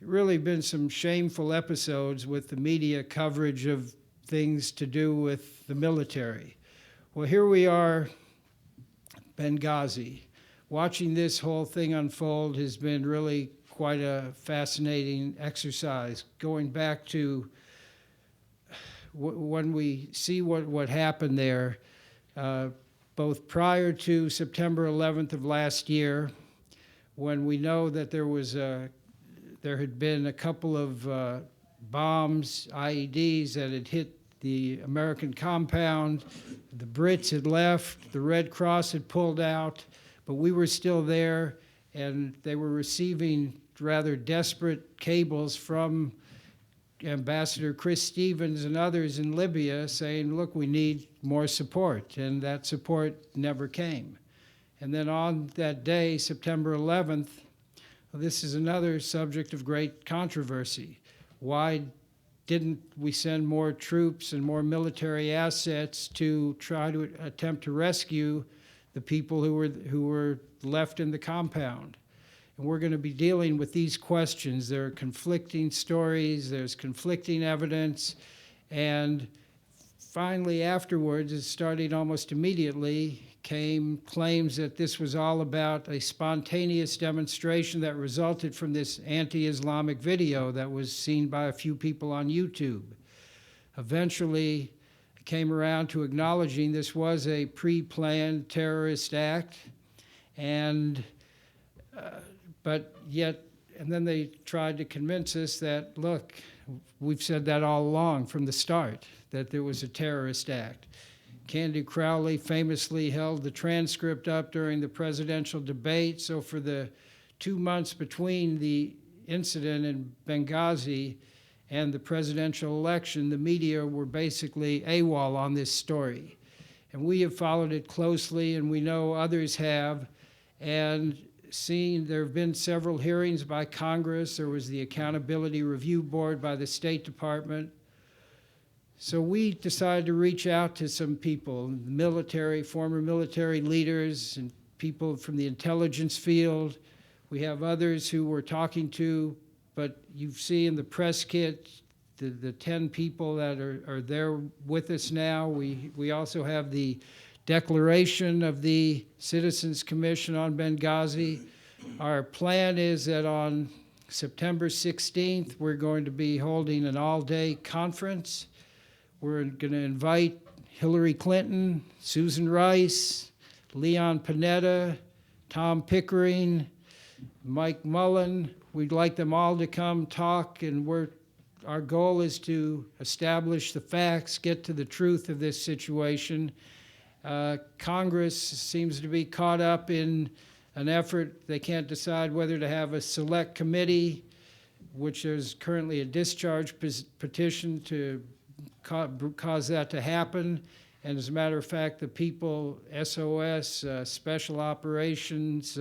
really been some shameful episodes with the media coverage of things to do with the military. Well, here we are, Benghazi. Watching this whole thing unfold has been really quite a fascinating exercise, going back to when we see what happened there, both prior to September 11th of last year, when we know that there had been a couple of bombs, IEDs, that had hit the American compound. The Brits had left, the Red Cross had pulled out, but we were still there, and they were receiving rather desperate cables from Ambassador Chris Stevens and others in Libya saying, look, we need more support, and that support never came. And then on that day, September 11th, this is another subject of great controversy. Why didn't we send more troops and more military assets to try to attempt to rescue the people who were left in the compound? And we're going to be dealing with these questions. There are conflicting stories, there's conflicting evidence, and finally afterwards, starting almost immediately, came claims that this was all about a spontaneous demonstration that resulted from this anti-Islamic video that was seen by a few people on YouTube. Eventually, it came around to acknowledging this was a pre-planned terrorist act, and then they tried to convince us that, look, we've said that all along from the start, that there was a terrorist act. Candy Crowley famously held the transcript up during the presidential debate, so for the 2 months between the incident in Benghazi and the presidential election, the media were basically AWOL on this story. And we have followed it closely, and we know others have, and there have been several hearings by Congress. There was the Accountability Review Board by the State Department. So we decided to reach out to some people, military, former military leaders, and people from the intelligence field. We have others who we're talking to, but you see in the press kit the 10 people that are there with us now. We also have the declaration of the Citizens Commission on Benghazi. Our plan is that on September 16th, we're going to be holding an all-day conference. We're going to invite Hillary Clinton, Susan Rice, Leon Panetta, Tom Pickering, Mike Mullen. We'd like them all to come talk, and our goal is to establish the facts, get to the truth of this situation. Congress seems to be caught up in an effort. They can't decide whether to have a select committee, which is currently a discharge petition to cause that to happen. And as a matter of fact, the people, SOS, Special Operations,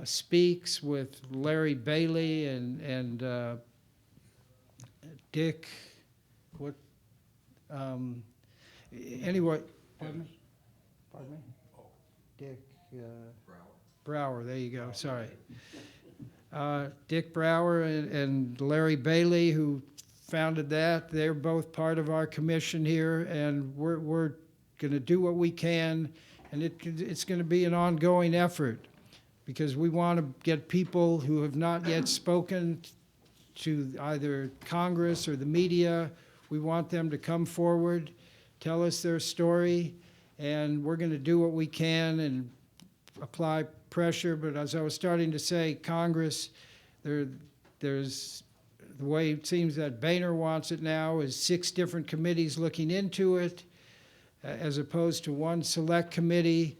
Speaks with Larry Bailey and Dick, anyway, pardon me? Pardon me? Dick Brower, there you go, sorry. Dick Brower and Larry Bailey, who founded that, they're both part of our commission here, and we're going to do what we can, and it's going to be an ongoing effort, because we want to get people who have not yet spoken to either Congress or the media. We want them to come forward, tell us their story, and we're going to do what we can and apply pressure. But as I was starting to say, Congress, there's the way it seems that Boehner wants it now is 6 different committees looking into it, as opposed to one select committee.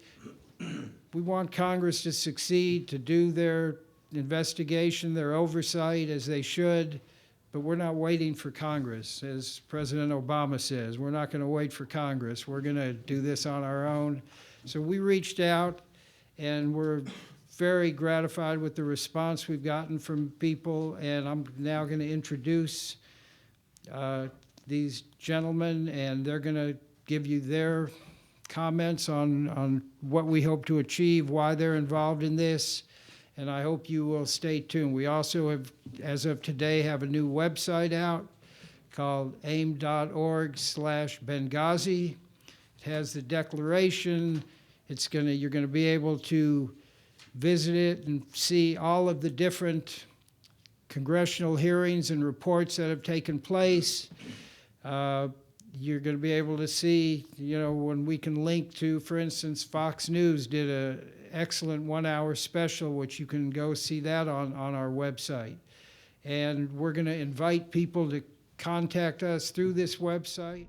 We want Congress to succeed, to do their investigation, their oversight as they should, but we're not waiting for Congress. As President Obama says, we're not going to wait for Congress. We're going to do this on our own. So we reached out, and we're very gratified with the response we've gotten from people, and I'm now going to introduce these gentlemen, and they're going to give you their comments on what we hope to achieve, why they're involved in this, and I hope you will stay tuned. We also have, as of today, have a new website out called aim.org/Benghazi. It has the declaration. You're gonna be able to visit it and see all of the different congressional hearings and reports that have taken place. You're going to be able to see, when we can link to, for instance, Fox News did an excellent 1-hour special, which you can go see that on our website. And we're going to invite people to contact us through this website.